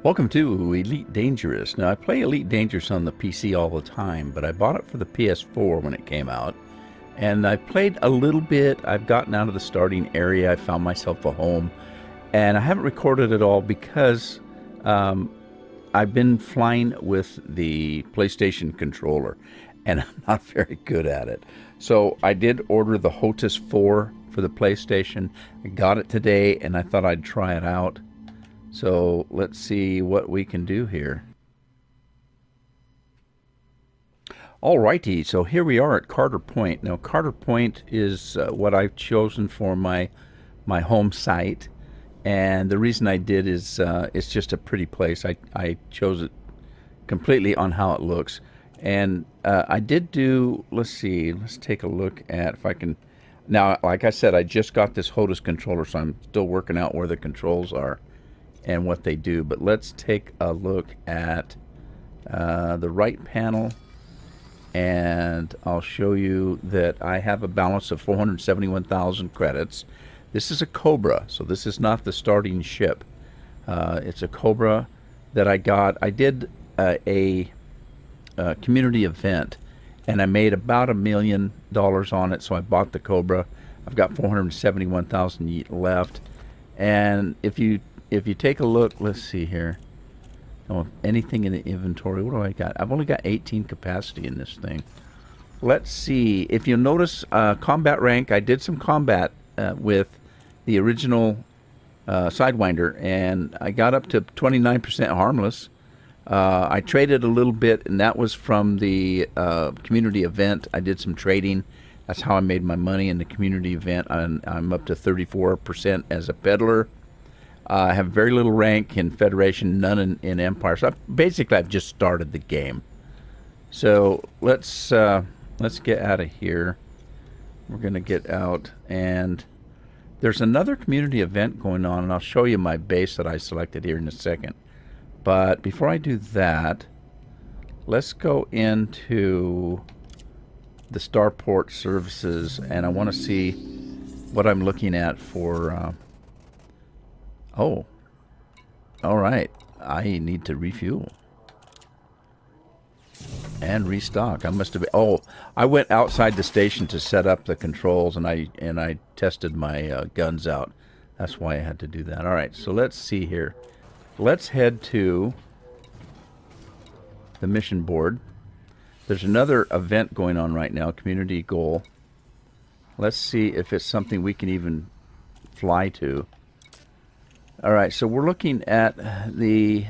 Welcome to Elite Dangerous. Now, I play Elite Dangerous on the PC all the time, but I bought it for the PS4 when it came out. And I played a little bit. I've gotten out of the starting area. I found myself a home. And I haven't recorded it all because I've been flying with the PlayStation controller, and I'm not very good at it. So I did order the HOTAS 4 for the PlayStation. I got it today, and I thought I'd try it out. So let's see what we can do here. Alrighty, so here we are at Carter Point. Now Carter Point is what I've chosen for my home site, and the reason I did is it's just a pretty place. I chose it completely on how it looks, and I did do. Let's see. Let's take a look at if I can. Now, like I said, I just got this HOTAS controller, so I'm still working out where the controls are and what they do. But let's take a look at the right panel, and I'll show you that I have a balance of 471,000 credits. This is a Cobra, so this is not the starting ship. It's a Cobra that I got. I did a community event, and I made about $1 million on it, so I bought the Cobra. I've got 471,000 left, and if you take a look, let's see here. Oh, anything in the inventory? What do I got? I've only got 18 capacity in this thing. Let's see. If you'll notice, combat rank, I did some combat with the original Sidewinder, and I got up to 29% harmless. I traded a little bit, and that was from the community event. I did some trading. That's how I made my money in the community event. I'm up to 34% as a peddler. I have very little rank in Federation, none in Empire. So I've just started the game. So let's get out of here. We're going to get out, and there's another community event going on, and I'll show you my base that I selected here in a second. But before I do that, let's go into the Starport services, and I want to see what I'm looking at for... Oh, all right. I need to refuel and restock. I must have been. Oh, I went outside the station to set up the controls, and I tested my guns out. That's why I had to do that. All right. So let's see here. Let's head to the mission board. There's another event going on right now. Community goal. Let's see if it's something we can even fly to. All right, so we're looking at the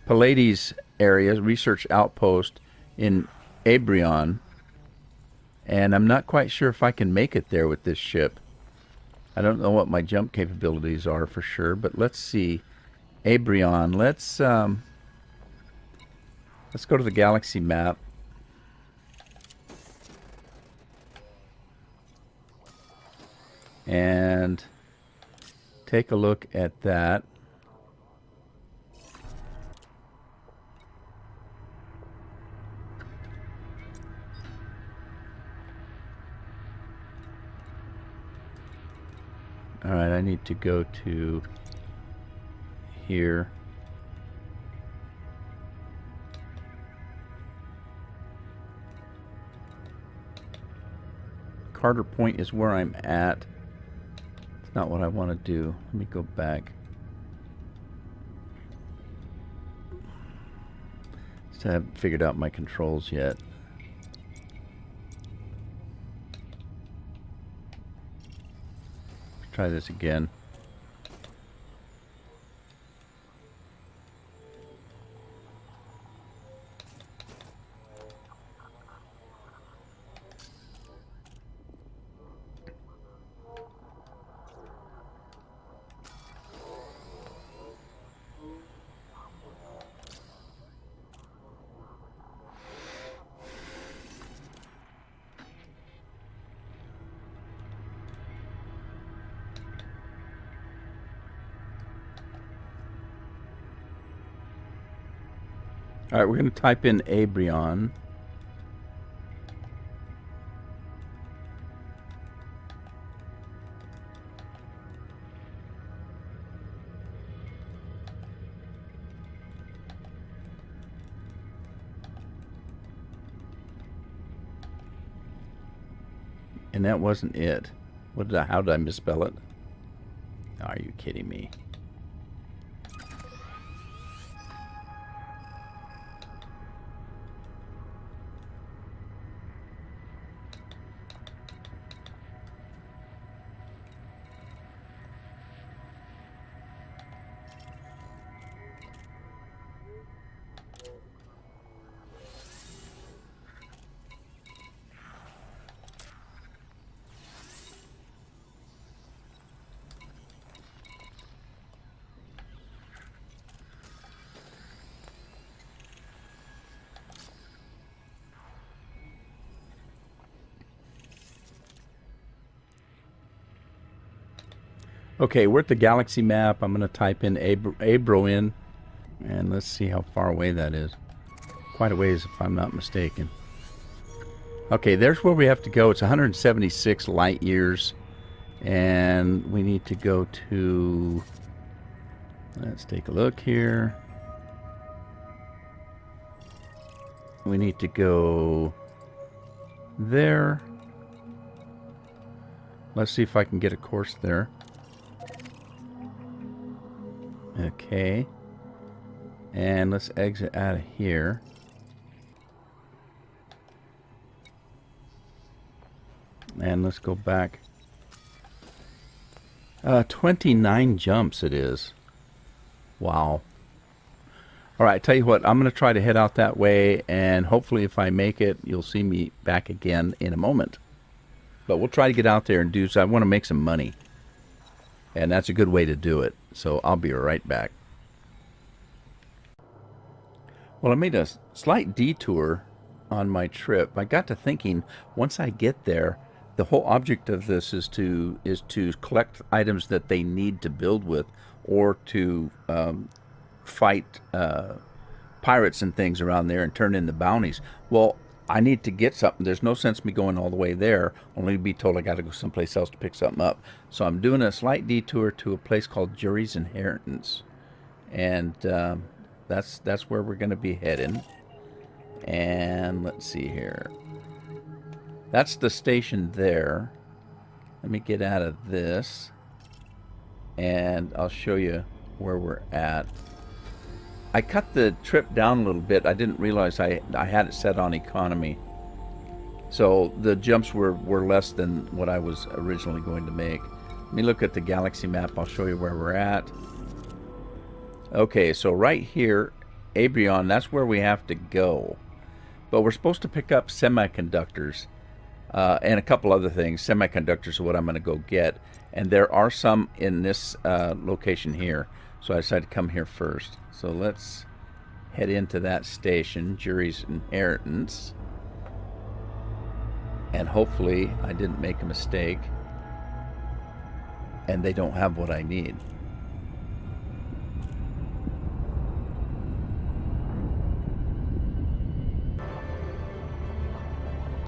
Pallades area, research outpost in Abroin, and I'm not quite sure if I can make it there with this ship. I don't know what my jump capabilities are for sure, but let's see. Abroin, let's go to the galaxy map. And take a look at that. All right, I need to go to here. Carter Point is where I'm at. Not what I want to do. Let me go back. Still haven't figured out my controls yet. Let's try this again. All right, we're going to type in Abroin. And that wasn't it. How did I misspell it? Are you kidding me? Okay, we're at the galaxy map. I'm going to type in Abroin, and let's see how far away that is. Quite a ways, if I'm not mistaken. Okay, there's where we have to go. It's 176 light years, and we need to go to... Let's take a look here. We need to go there. Let's see if I can get a course there. Okay. And let's exit out of here. And let's go back. 29 jumps it is. Wow. Alright, tell you what, I'm going to try to head out that way, and hopefully if I make it, you'll see me back again in a moment. But we'll try to get out there and do so. I want to make some money. And that's a good way to do it. So I'll be right back. Well, I made a slight detour on my trip. I got to thinking, once I get there, the whole object of this is to collect items that they need to build with, or to fight pirates and things around there and turn in the bounties. Well, I need to get something. There's no sense me going all the way there, only to be told I got to go someplace else to pick something up. So I'm doing a slight detour to a place called Jury's Inheritance, and that's where we're going to be heading. And let's see here. That's the station there. Let me get out of this, and I'll show you where we're at. I cut the trip down a little bit. I didn't realize I had it set on economy. So the jumps were less than what I was originally going to make. Let me look at the galaxy map. I'll show you where we're at. Okay, so right here, Abroin, that's where we have to go. But we're supposed to pick up semiconductors and a couple other things. Semiconductors are what I'm going to go get. And there are some in this location here. So I decided to come here first. So let's head into that station, Jury's Inheritance. And hopefully I didn't make a mistake and they don't have what I need.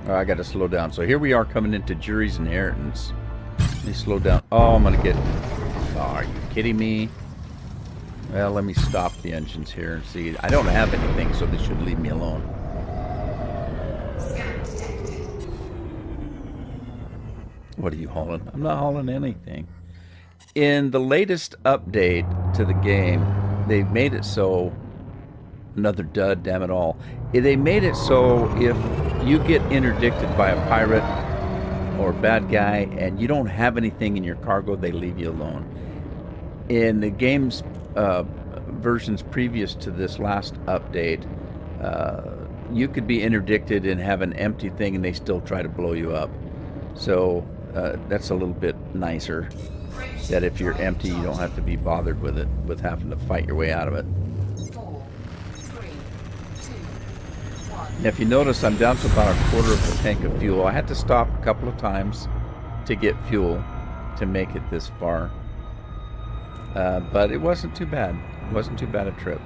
Oh, I got to slow down. So here we are coming into Jury's Inheritance. Let me slow down. Oh, I'm going to get... Oh, are you kidding me? Well, let me stop the engines here and see. I don't have anything, so they should leave me alone. What are you hauling? I'm not hauling anything. In the latest update to the game, they made it so... Another dud, damn it all. They made it so if you get interdicted by a pirate or bad guy and you don't have anything in your cargo, they leave you alone. In the game's versions previous to this last update, you could be interdicted and have an empty thing and they still try to blow you up. So that's a little bit nicer, that if you're empty you don't have to be bothered with it, with having to fight your way out of it. 4, 3, 2, 1. Now if you notice, I'm down to about a quarter of a tank of fuel. I had to stop a couple of times to get fuel to make it this far. But it wasn't too bad. It wasn't too bad a trip.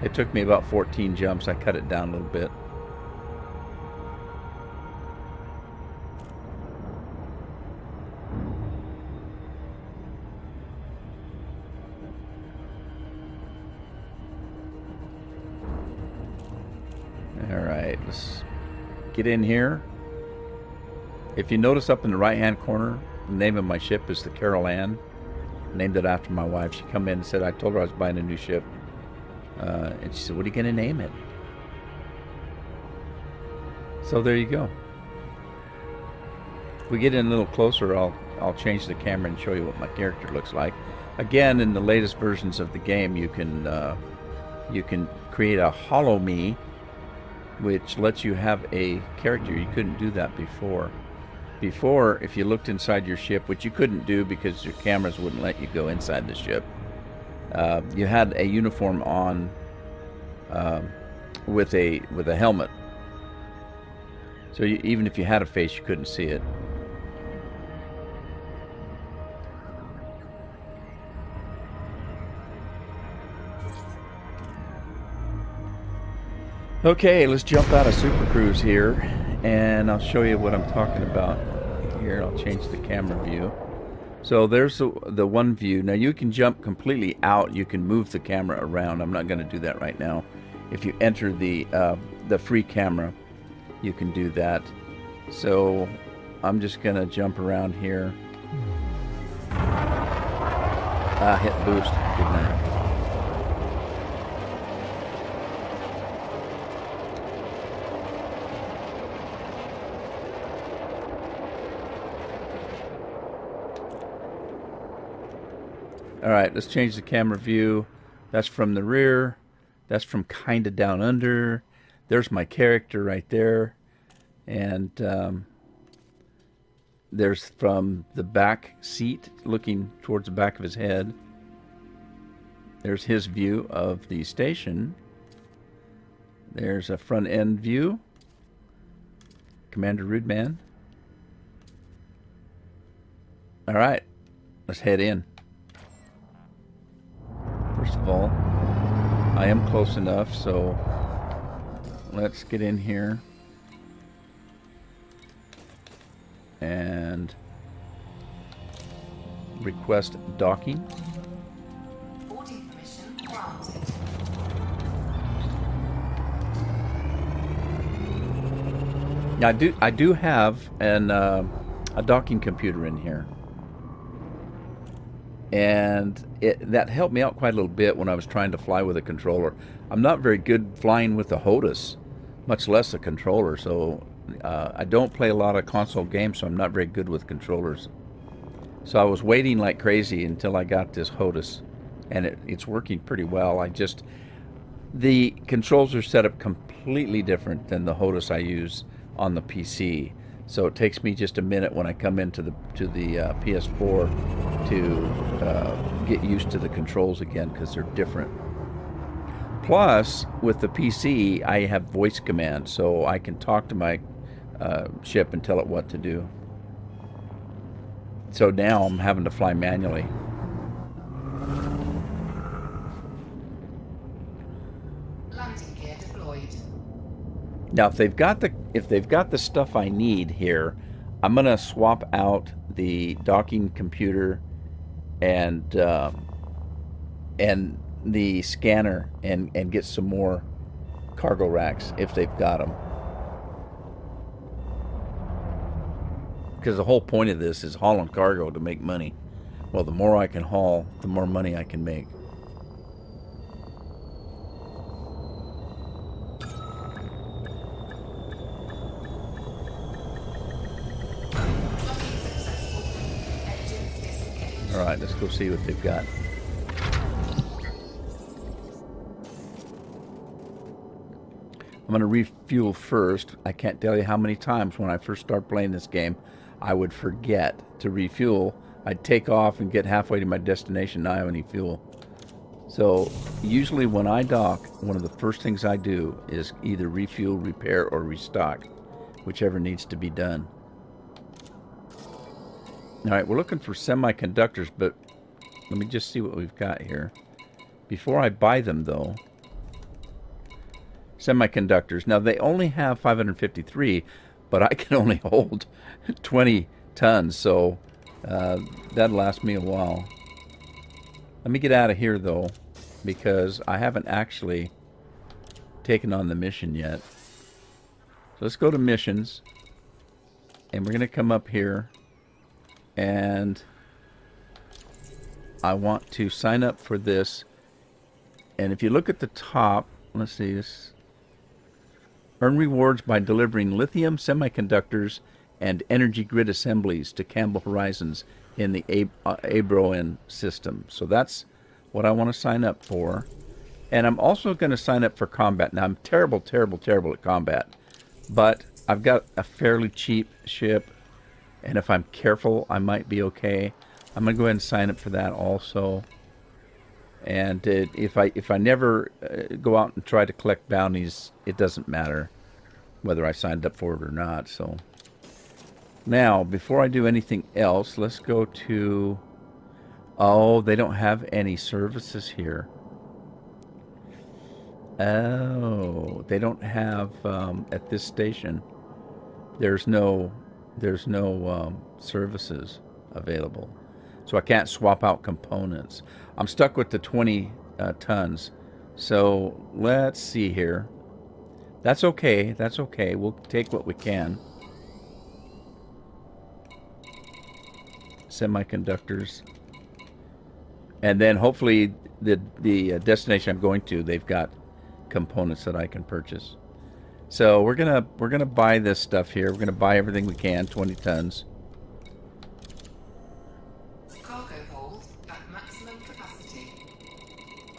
It took me about 14 jumps. I cut it down a little bit. Alright, let's get in here. If you notice up in the right-hand corner, the name of my ship is the Carol Ann. Named it after my wife. She come in and said, I told her I was buying a new ship. And she said, what are you going to name it? So there you go. If we get in a little closer, I'll change the camera and show you what my character looks like. Again, in the latest versions of the game, you can create a hollow me, which lets you have a character. You couldn't do that before. Before, if you looked inside your ship, which you couldn't do because your cameras wouldn't let you go inside the ship, you had a uniform on with a helmet. So even if you had a face, you couldn't see it. Okay, let's jump out of Super Cruise here, and I'll show you what I'm talking about. Here, I'll change the camera view. So there's the one view. Now you can jump completely out. You can move the camera around. I'm not going to do that right now. If you enter the free camera, you can do that. So I'm just going to jump around here. Hit boost. Good night. Alright, let's change the camera view. That's from the rear. That's from kinda down under. There's my character right there. And there's from the back seat, looking towards the back of his head. There's his view of the station. There's a front end view. Commander Rudeman. Alright, let's head in. First of all, I am close enough, so let's get in here and request docking. Boarding permission granted. Now, I do have a docking computer in here. And that helped me out quite a little bit when I was trying to fly with a controller. I'm not very good flying with a HOTAS, much less a controller, so I don't play a lot of console games, so I'm not very good with controllers. So I was waiting like crazy until I got this HOTAS, and it's working pretty well. The controls are set up completely different than the HOTAS I use on the PC. So it takes me just a minute when I come into the PS4 to get used to the controls again, because they're different. Plus, with the PC, I have voice commands, so I can talk to my ship and tell it what to do. So now I'm having to fly manually. Landing gear deployed. Now, if they've got the stuff I need here, I'm gonna swap out the docking computer and the scanner and get some more cargo racks if they've got them. Because the whole point of this is hauling cargo to make money. Well, the more I can haul, the more money I can make. Alright, let's go see what they've got. I'm going to refuel first. I can't tell you how many times when I first started playing this game, I would forget to refuel. I'd take off and get halfway to my destination, not have any fuel. So usually when I dock, one of the first things I do is either refuel, repair, or restock, whichever needs to be done. Alright, we're looking for semiconductors, but let me just see what we've got here. Before I buy them, though, semiconductors. Now, they only have 553, but I can only hold 20 tons, so that'll last me a while. Let me get out of here, though, because I haven't actually taken on the mission yet. So let's go to missions. And we're going to come up here, and I want to sign up for this. And if you look at the top, let's see this. Earn rewards by delivering lithium semiconductors and energy grid assemblies to Campbell Horizons in the Abroin system. So that's what I want to sign up for. And I'm also going to sign up for combat. Now, I'm terrible, terrible, terrible at combat. But I've got a fairly cheap ship. And if I'm careful, I might be okay. I'm going to go ahead and sign up for that also. And if I never go out and try to collect bounties, it doesn't matter whether I signed up for it or not. So now, before I do anything else, let's go to... Oh, they don't have any services here. Oh, they don't have at this station. There's no services available, so I can't swap out components. I'm stuck with the 20 tons. So let's see here. That's okay. That's okay. We'll take what we can. Semiconductors, and then hopefully the destination I'm going to, they've got components that I can purchase. So we're gonna buy this stuff here. We're gonna buy everything we can, 20 tons. Cargo hold at maximum capacity.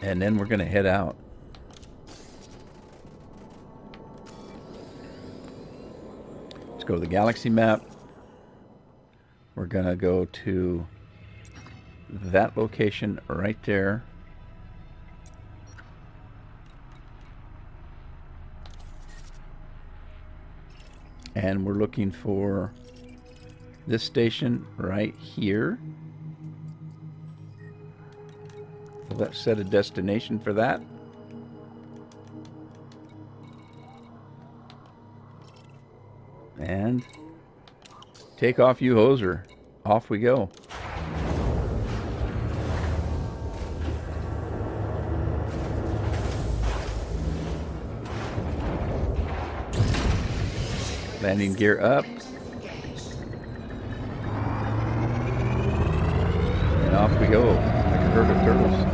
And then we're gonna head out. Let's go to the galaxy map. We're gonna go to that location right there. And we're looking for this station right here. So let's set a destination for that. And take off, you hoser. Off we go. Landing gear up. And off we go, like a herd of turtles.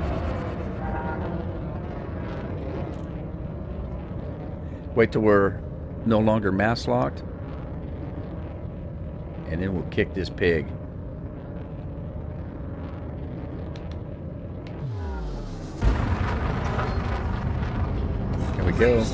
Wait till we're no longer mass locked. And then we'll kick this pig. Here we go.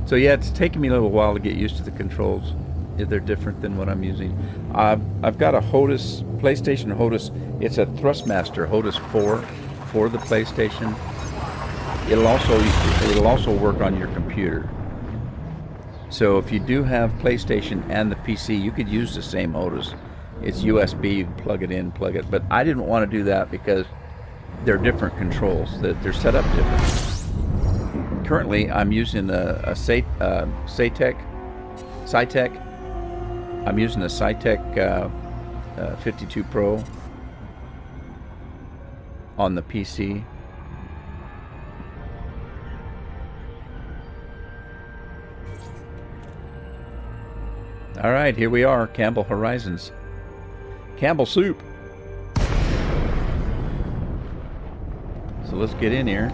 So yeah, it's taken me a little while to get used to the controls. They're different than what I'm using. I've got a HOTAS, PlayStation HOTAS. It's a Thrustmaster HOTAS 4 for the PlayStation. It'll also work on your computer. So if you do have PlayStation and the PC, you could use the same HOTAS. It's USB, you can plug it in, plug it. But I didn't want to do that because they're different controls. They're set up different. Currently, I'm using a Cytec. I'm using a Cytec 52 Pro on the PC. All right, here we are, Campbell Horizons. Campbell soup. So let's get in here.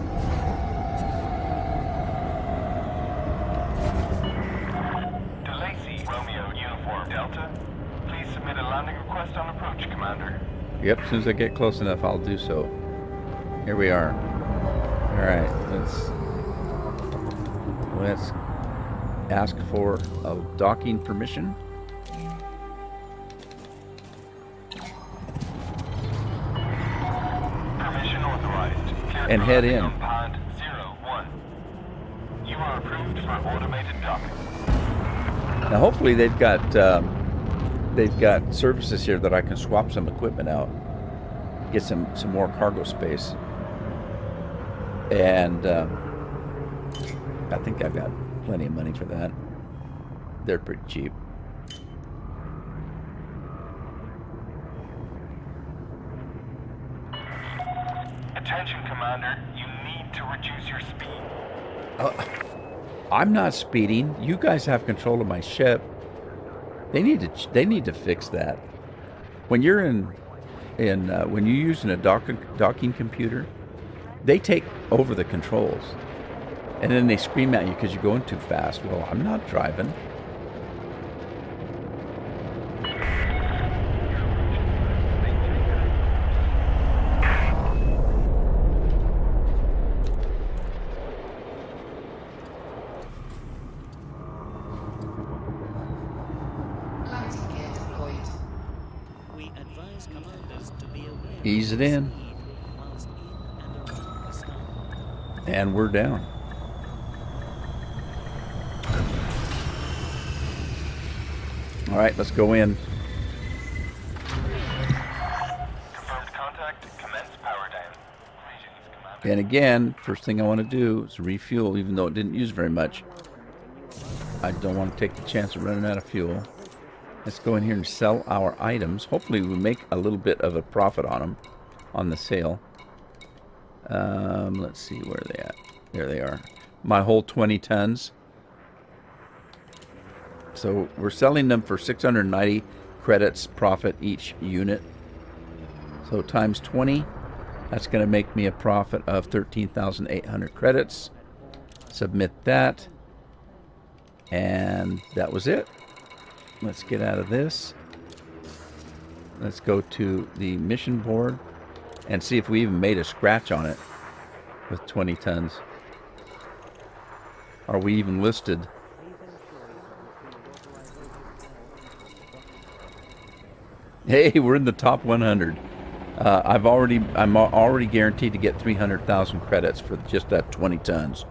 Yep, as soon as I get close enough, I'll do so. Here we are. All right, let's ask for a docking permission. Permission authorized. Clear and head in. Pod 01. You are approved for automated docking. Now, hopefully, they've got services here that I can swap some equipment out, get some more cargo space, and I think I've got plenty of money for that. They're pretty cheap. Attention, Commander. You need to reduce your speed. I'm not speeding. You guys have control of my ship. They need to fix that. When you're when you're using a docking computer, they take over the controls, and then they scream at you because you're going too fast. Well, I'm not driving. Landing gear deployed. We advise commanders to be aware Ease of it in. speed whilst in and around the sky. And we're down. All right, let's go in. Confirmed contact. Commence power down. Greetings, Commander. And again, first thing I want to do is refuel, even though it didn't use very much. I don't want to take the chance of running out of fuel. Let's go in here and sell our items. Hopefully we make a little bit of a profit on them, on the sale. Let's see where are they at. There they are. My whole 20 tons. So we're selling them for 690 credits profit each unit. So times 20, that's going to make me a profit of 13,800 credits. Submit that. And that was it. Let's get out of this. Let's go to the mission board and see if we even made a scratch on it with 20 tons. Are we even listed? Hey, we're in the top 100. I'm already guaranteed to get 300,000 credits for just that 20 tons.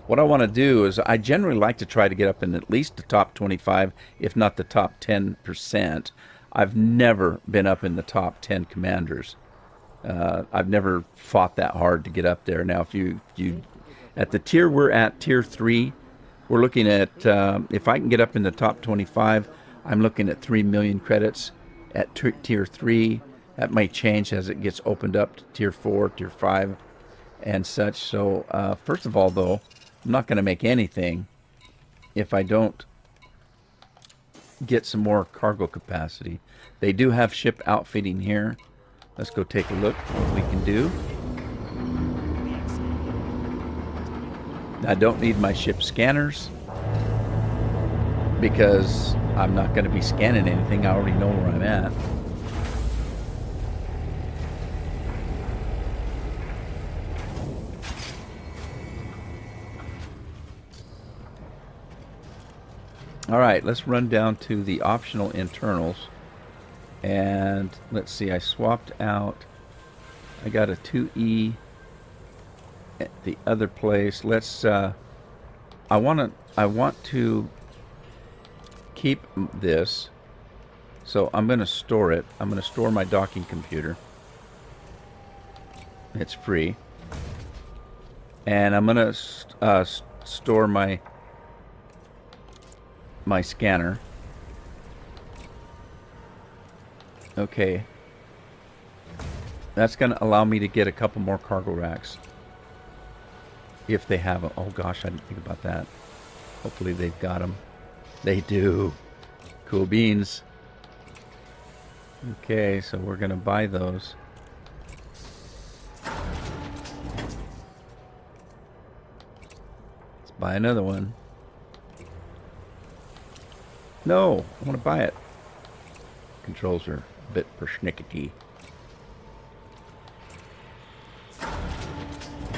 What I want to do is I generally like to try to get up in at least the top 25, if not the top 10%. I've never been up in the top 10 commanders. I've never fought that hard to get up there. Now, if you at the tier we're at, tier 3, we're looking at, if I can get up in the top 25, I'm looking at 3 million credits. At tier 3, that might change as it gets opened up to tier 4, tier 5, and such. So, first of all, though, I'm not going to make anything if I don't get some more cargo capacity. They do have ship outfitting here. Let's go take a look what we can do. I don't need my ship scanners because I'm not going to be scanning anything. I already know where I'm at. All right, let's run down to the optional internals. And let's see, I swapped out. I got a 2E at the other place. Let's I want to keep this. So I'm going to store it. I'm going to store my docking computer. It's free. And I'm going to store my scanner. Okay. That's going to allow me to get a couple more cargo racks. If they have them. Oh gosh, I didn't think about that. Hopefully they've got them. They do. Cool beans. Okay, so we're going to buy those. Let's buy another one. No, I want to buy it. Controls are a bit persnickety.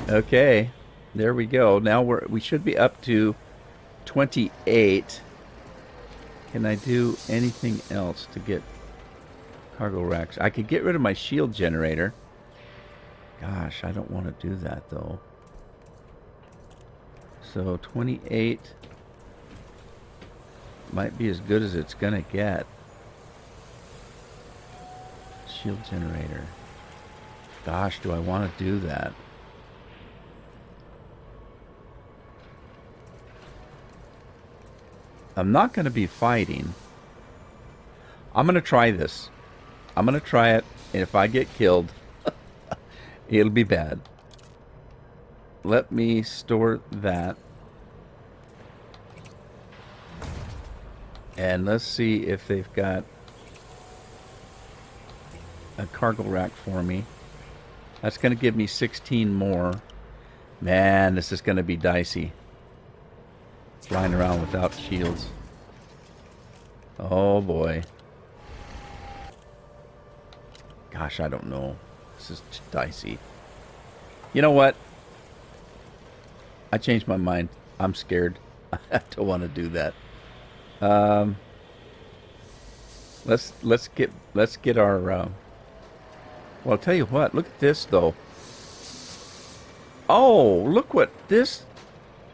Okay, there we go. Now we should be up to 28. Can I do anything else to get cargo racks? I could get rid of my shield generator. Gosh, I don't want to do that though. So 28 might be as good as it's gonna get. Shield generator. Gosh, do I want to do that? I'm not going to be fighting. I'm going to try this. I'm going to try it, and if I get killed, it'll be bad. Let me store that. And let's see if they've got a cargo rack for me. That's going to give me 16 more. Man, this is going to be dicey. Flying around without shields. Oh boy. Gosh, I don't know. This is dicey. You know what? I changed my mind. I'm scared. I don't want to do that. Let's get our. Well, I'll tell you what. Look at this though. Oh, look what this.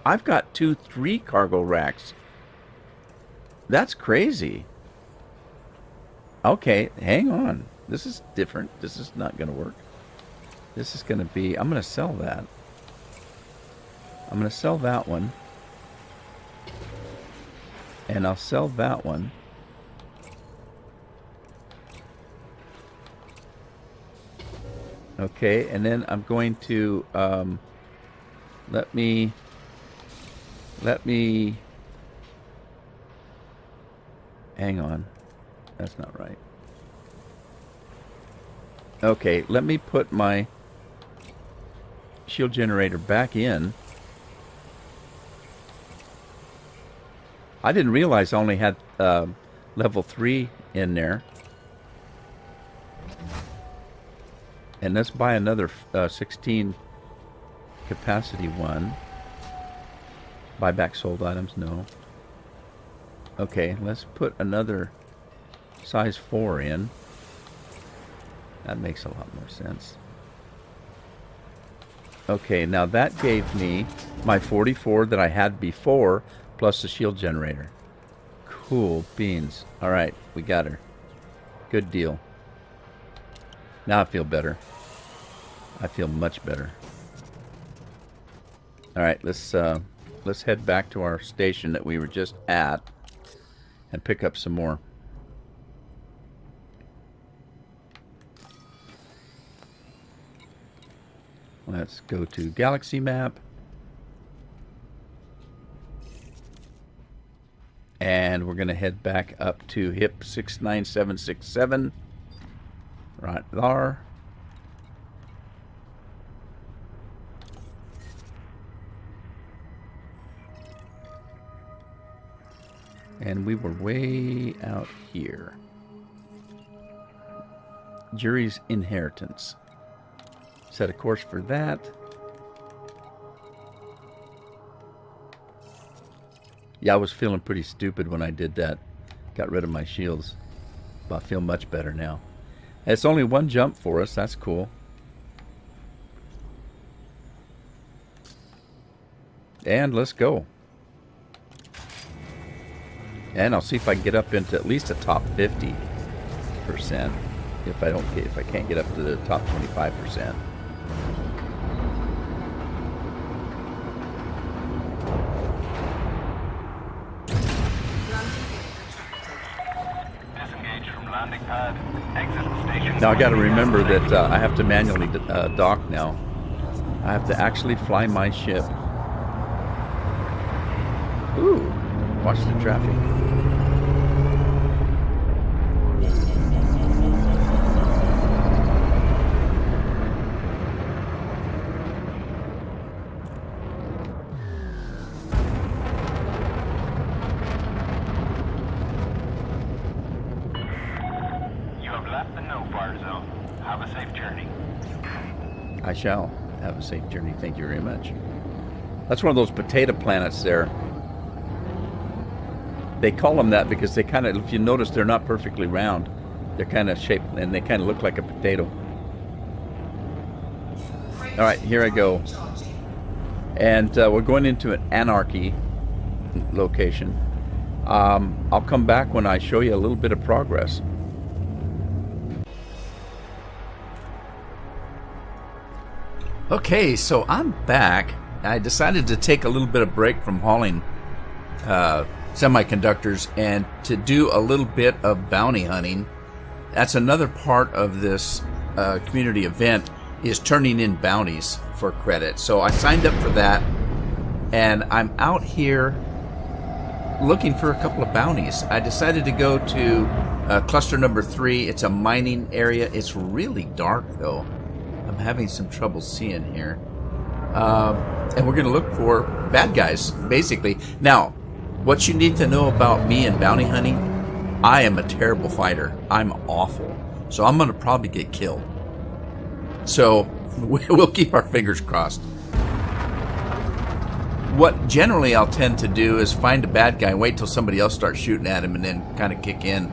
I've got 3 cargo racks. That's crazy. Okay, hang on. This is different. This is not going to work. This is going to be... I'm going to sell that. I'm going to sell that one. And I'll sell that one. Okay, and then I'm going to... Let me... Hang on. That's not right. Okay, let me put my shield generator back in. I didn't realize I only had level 3 in there. And let's buy another 16 capacity one. Buy back sold items, no. Okay, let's put another size 4 in. That makes a lot more sense. Okay, now that gave me my 44 that I had before, plus the shield generator. Cool beans. Alright, we got her. Good deal. Now I feel better. I feel much better. Alright, let's head back to our station that we were just at and pick up some more. Let's go to Galaxy Map. And we're going to head back up to HIP 69767. Right there. And we were way out here. Jury's Inheritance. Set a course for that. Yeah, I was feeling pretty stupid when I did that. Got rid of my shields. But I feel much better now. It's only one jump for us. That's cool. And let's go. And I'll see if I can get up into at least a top 50%. If I can't get up to the top 25%. Disengage from landing pad. Exit the station. Now I got to remember that I have to manually dock now. I have to actually fly my ship. Ooh, watch the traffic. I shall have a safe journey. Thank you very much. That's one of those potato planets there. They call them that because they kind of, if you notice, they're not perfectly round. They're kind of shaped, and they kind of look like a potato. All right, here I go. And we're going into an anarchy location. I'll come back when I show you a little bit of progress. Okay, so I'm back. I decided to take a little bit of break from hauling semiconductors and to do a little bit of bounty hunting. That's another part of this community event, is turning in bounties for credit. So I signed up for that, and I'm out here looking for a couple of bounties. I decided to go to cluster number 3. It's a mining area. It's really dark, though. I'm having some trouble seeing here. And we're going to look for bad guys, basically. Now, what you need to know about me and bounty hunting, I am a terrible fighter. I'm awful. So I'm going to probably get killed. So we'll keep our fingers crossed. What generally I'll tend to do is find a bad guy, wait till somebody else starts shooting at him, and then kind of kick in.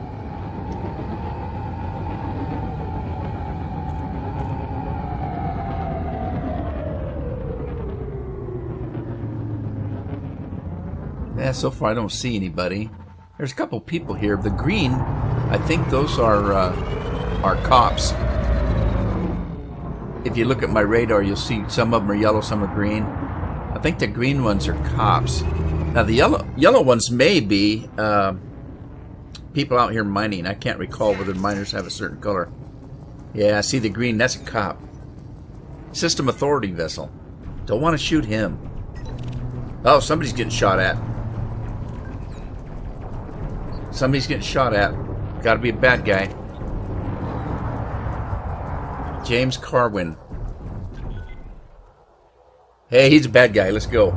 Yeah, so far I don't see anybody. There's a couple people here. The green, I think those are cops. If you look at my radar, you'll see some of them are yellow, some are green. I think the green ones are cops. Now the yellow ones may be people out here mining. I can't recall whether miners have a certain color. Yeah, I see the green. That's a cop. System authority vessel. Don't want to shoot him. Oh, somebody's getting shot at. Somebody's getting shot at. Gotta be a bad guy. James Carwin. Hey, he's a bad guy. Let's go.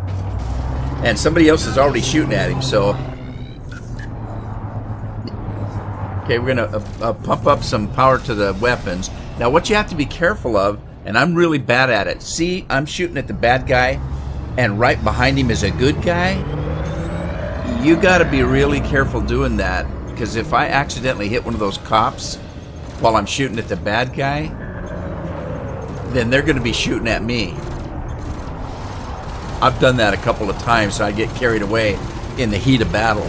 And somebody else is already shooting at him, so... Okay, we're going to pump up some power to the weapons. Now, what you have to be careful of, and I'm really bad at it. See, I'm shooting at the bad guy, and right behind him is a good guy. You got to be really careful doing that, because if I accidentally hit one of those cops while I'm shooting at the bad guy, then they're going to be shooting at me. I've done that a couple of times, so I get carried away in the heat of battle.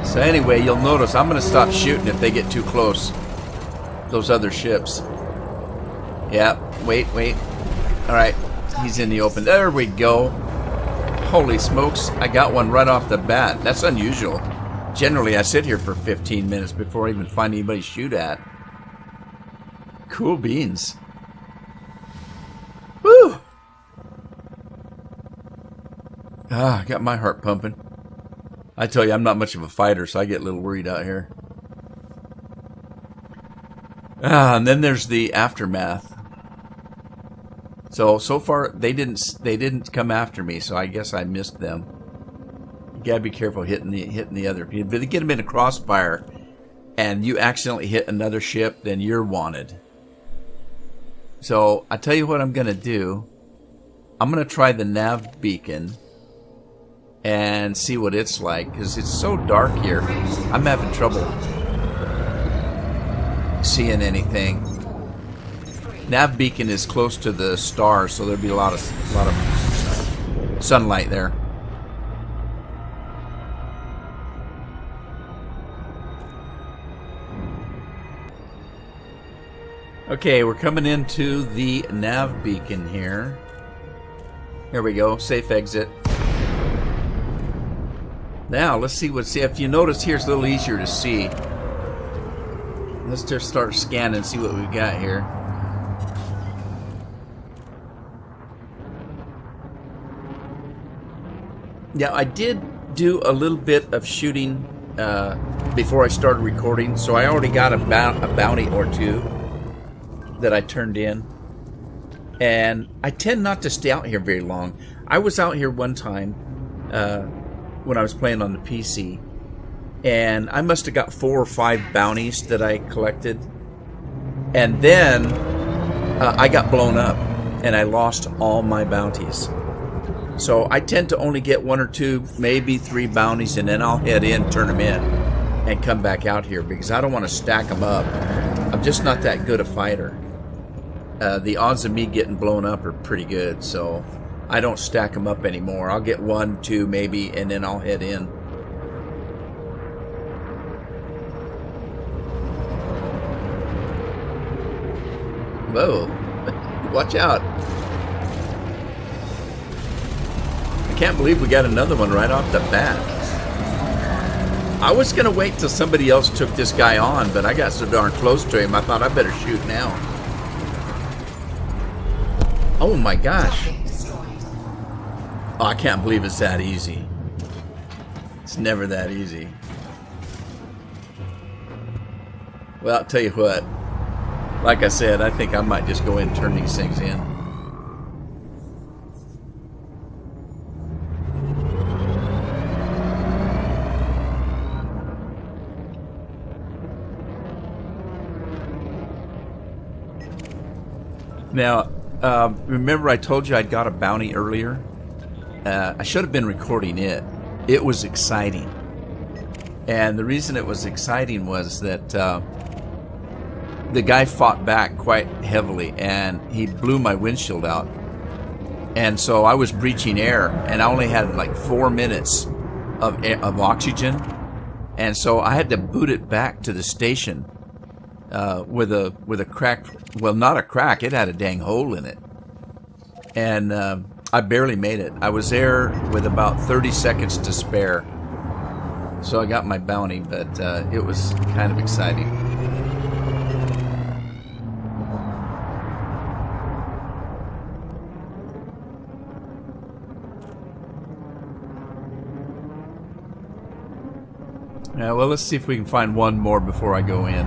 So anyway, you'll notice I'm going to stop shooting if they get too close. Those other ships. Yeah, wait. Alright, he's in the open. There we go. Holy smokes, I got one right off the bat. That's unusual. Generally, I sit here for 15 minutes before I even find anybody to shoot at. Cool beans. Woo! Ah, got my heart pumping. I tell you, I'm not much of a fighter, so I get a little worried out here. Ah, and then there's the aftermath. So far they didn't come after me, so I guess I missed them. You gotta be careful hitting the other people. If they get them in a crossfire, and you accidentally hit another ship, then you're wanted. So I tell you what I'm gonna do. I'm gonna try the Nav Beacon and see what it's like, because it's so dark here. I'm having trouble seeing anything. Nav Beacon is close to the stars, so there'll be a lot of sunlight there. Okay, we're coming into the Nav Beacon here. Here we go, safe exit. Now, let's see if you notice here, it's a little easier to see. Let's just start scanning and see what we've got here. Yeah, I did do a little bit of shooting before I started recording, so I already got a bounty or two that I turned in. And I tend not to stay out here very long. I was out here one time when I was playing on the PC, and I must have got 4 or 5 bounties that I collected. And then I got blown up, and I lost all my bounties. So I tend to only get 1 or 2, maybe 3 bounties, and then I'll head in, turn them in, and come back out here, because I don't want to stack them up. I'm just not that good a fighter. The odds of me getting blown up are pretty good, so I don't stack them up anymore. I'll get 1, 2 maybe, and then I'll head in. Whoa, watch out. I can't believe we got another one right off the bat. I was going to wait till somebody else took this guy on, but I got so darn close to him, I thought I better shoot now. Oh my gosh. Target destroyed. Oh, I can't believe it's that easy. It's never that easy. Well, I'll tell you what. Like I said, I think I might just go in and turn these things in. Now, remember I told you I'd got a bounty earlier? I should have been recording it. It was exciting. And the reason it was exciting was that the guy fought back quite heavily and he blew my windshield out. And so I was breaching air and I only had like 4 minutes of oxygen. And so I had to boot it back to the station with a crack. Well, not a crack. It had a dang hole in it. And I barely made it. I was there with about 30 seconds to spare. So I got my bounty, but it was kind of exciting. Yeah, well, let's see if we can find one more before I go in.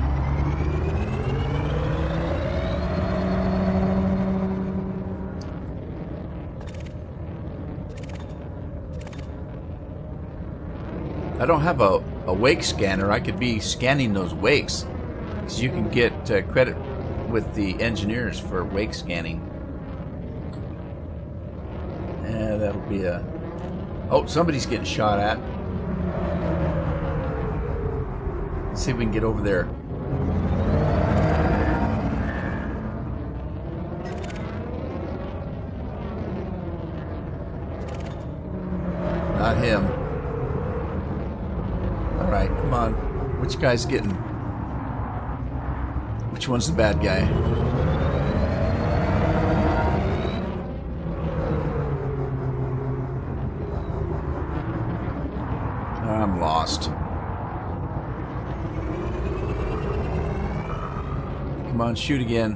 I don't have a wake scanner. I could be scanning those wakes, because you can get credit with the engineers for wake scanning. Yeah, that'll be a... Oh, somebody's getting shot at. Let's see if we can get over there. Not him. Alright, come on. Which guy's getting... Which one's the bad guy? I'm lost. Come on, shoot again.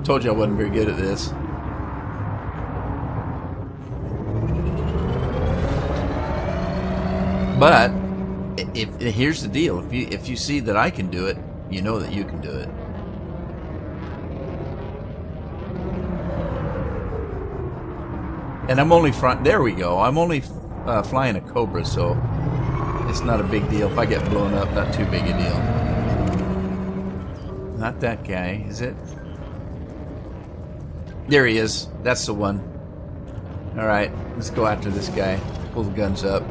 Told you I wasn't very good at this. But here's the deal: if you see that I can do it, you know that you can do it. And I'm only there we go. I'm only flying a Cobra, so it's not a big deal. If I get blown up, not too big a deal. Not that guy, is it? There he is. That's the one. Alright, let's go after this guy. Pull the guns up.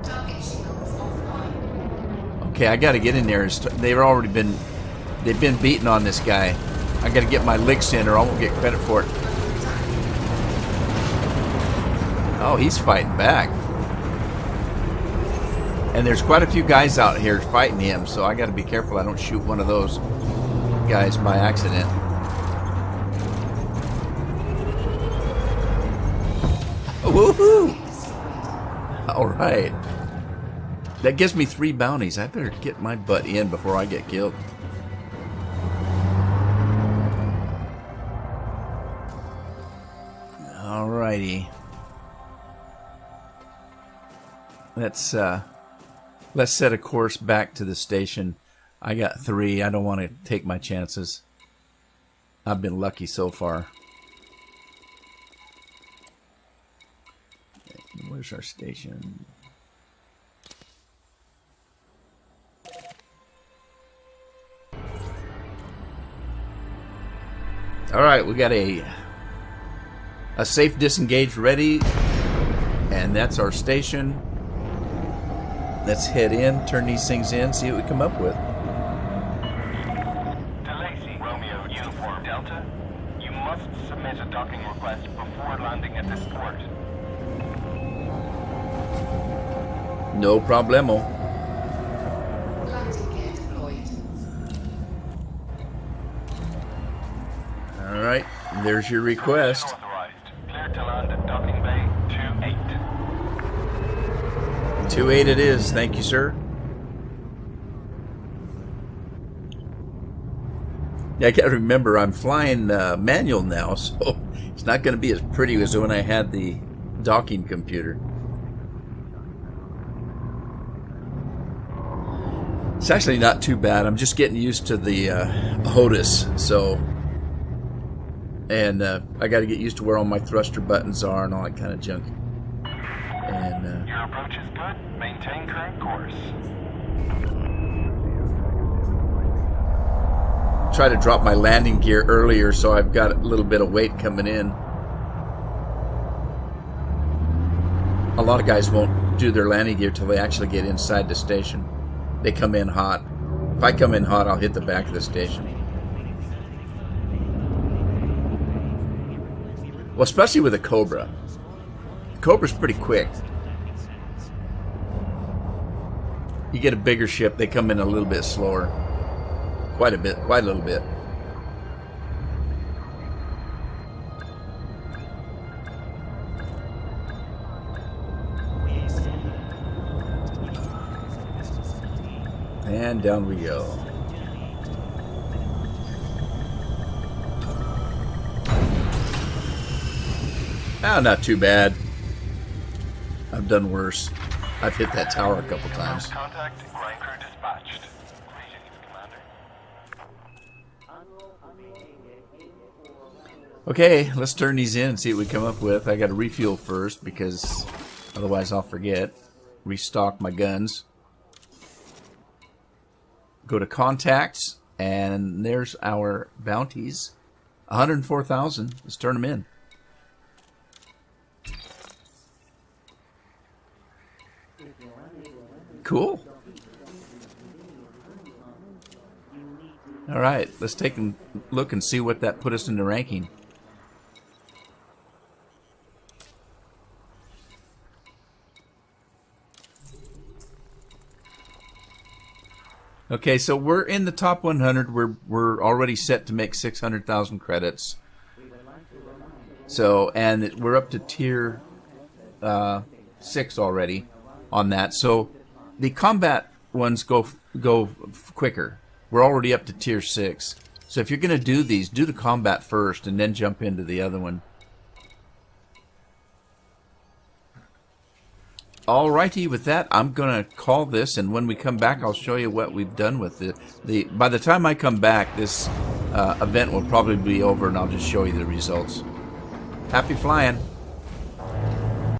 Target shields offline. Okay, I gotta get in there. They've been beating on this guy. I gotta get my licks in or I won't get credit for it. Oh, he's fighting back. And there's quite a few guys out here fighting him, so I gotta be careful I don't shoot one of those guys by accident. Woohoo! Alright. That gives me 3 bounties. I better get my butt in before I get killed. Alrighty. Let's set a course back to the station. I got 3. I don't want to take my chances. I've been lucky so far. Where's our station? Alright, we got a safe disengage ready, and that's our station. Let's head in, turn these things in, see what we come up with. DeLacy, Romeo, Uniform Delta, you must submit a docking request before landing at this port. No problemo. Landing gear deployed. Alright, there's your request. Authorized. Clear to land at docking bay 28. 2-8 it is. Thank you, sir. Yeah, I gotta remember I'm flying manual now, so it's not going to be as pretty as when I had the docking computer. It's actually not too bad. I'm just getting used to the HOTUS, so, and I got to get used to where all my thruster buttons are and all that kind of junk. And Your approach is good. Maintain current course. try to drop my landing gear earlier, so I've got a little bit of weight coming in. A lot of guys won't do their landing gear till they actually get inside the station. They come in hot. If I come in hot, I'll hit the back of the station. Well, especially with a Cobra. Cobra's pretty quick. You get a bigger ship, they come in a little bit slower. Quite a little bit. And down we go. Ah, not too bad. I've done worse. I've hit that tower a couple times. Contact, ground crew dispatched. Greetings, Commander. Okay, let's turn these in and see what we come up with. I got to refuel first because otherwise I'll forget. Restock my guns. Go to contacts, and there's our bounties. 104,000. Let's turn them in. Cool. All right, let's take a look and see what that put us in the ranking. Okay, so we're in the top 100. We're already set to make 600,000 credits. So, and we're up to tier 6 already on that. So, the combat ones go quicker. We're already up to tier 6. So, if you're going to do these, do the combat first and then jump into the other one. Alrighty, with that, I'm going to call this, and when we come back, I'll show you what we've done with it. By the time I come back, this event will probably be over, and I'll just show you the results. Happy flying!